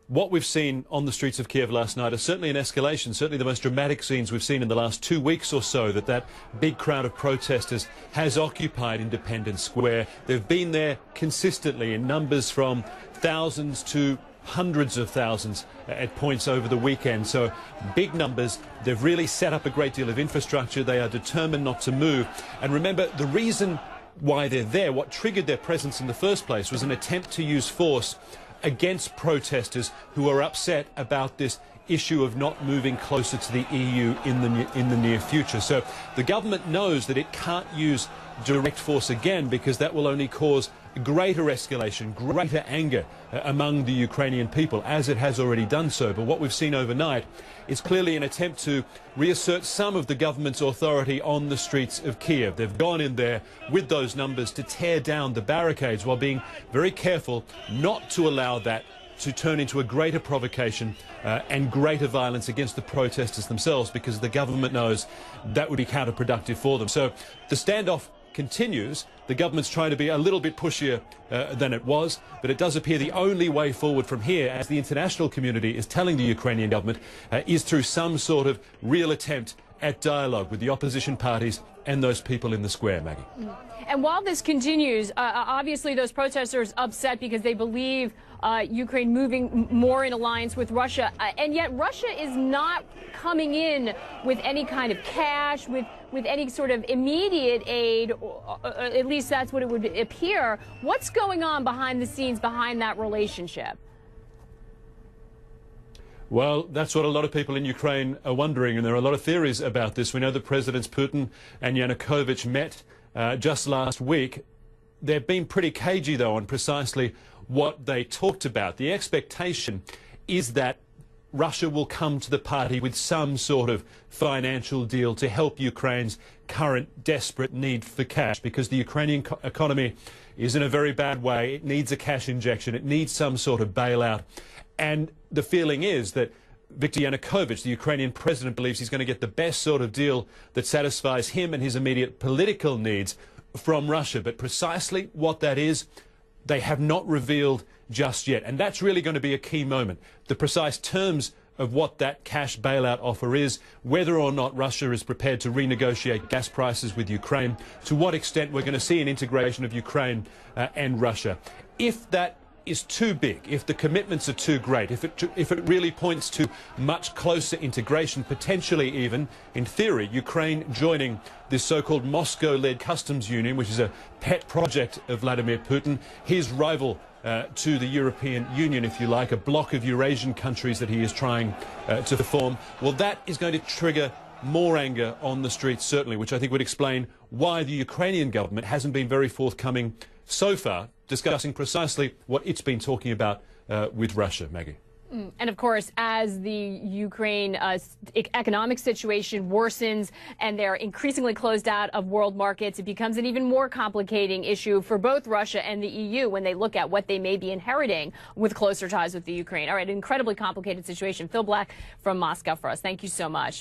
What we've seen on the streets of Kiev last night is certainly an escalation, certainly the most dramatic scenes we've seen in the last 2 weeks or so, that big crowd of protesters has occupied Independence Square. They've been there consistently in numbers from thousands to hundreds of thousands at points over the weekend. So big numbers. They've really set up a great deal of infrastructure. They are determined not to move. And remember, the reason why they're there, what triggered their presence in the first place, was an attempt to use force against protesters who are upset about this issue of not moving closer to the EU in the near future. So the government knows that it can't use direct force again, because that will only cause greater escalation, greater anger among the Ukrainian people, as it has already done so. But what we've seen overnight is clearly an attempt to reassert some of the government's authority on the streets of Kiev. They've gone in there with those numbers to tear down the barricades, while being very careful not to allow that to turn into a greater provocation and greater violence against the protesters themselves, because the government knows that would be counterproductive for them. So the standoff continues. The government's trying to be a little bit pushier than it was, but it does appear the only way forward from here, as the international community is telling the Ukrainian government, is through some sort of real attempt at dialogue with the opposition parties and those people in the square, Maggie. And while this continues, obviously those protesters upset because they believe Ukraine moving more in alliance with Russia, and yet Russia is not coming in with any kind of cash, with any sort of immediate aid, or at least that's what it would appear. What's going on behind the scenes, behind that relationship? Well, that's what a lot of people in Ukraine are wondering, and there are a lot of theories about this. We know that Presidents Putin and Yanukovych met just last week. They've been pretty cagey, though, on precisely what they talked about. The expectation is that Russia will come to the party with some sort of financial deal to help Ukraine's current desperate need for cash, because the Ukrainian economy is in a very bad way. It needs a cash injection. It needs some sort of bailout. And the feeling is that Viktor Yanukovych, the Ukrainian president, believes he's going to get the best sort of deal that satisfies him and his immediate political needs from Russia. But precisely what that is, they have not revealed just yet. And that's really going to be a key moment. The precise terms of what that cash bailout offer is, whether or not Russia is prepared to renegotiate gas prices with Ukraine, to what extent we're going to see an integration of Ukraine and Russia. If that is too big, if the commitments are too great, if it really points to much closer integration, potentially even, in theory, Ukraine joining this so-called Moscow-led customs union, which is a pet project of Vladimir Putin, his rival to the European Union, if you like, a bloc of Eurasian countries that he is trying to form, well, that is going to trigger more anger on the streets, certainly, which I think would explain why the Ukrainian government hasn't been very forthcoming so far, discussing precisely what it's been talking about with Russia, Maggie. And of course, as the Ukraine economic situation worsens and they're increasingly closed out of world markets, it becomes an even more complicating issue for both Russia and the EU when they look at what they may be inheriting with closer ties with the Ukraine. All right, an incredibly complicated situation. Phil Black from Moscow for us. Thank you so much.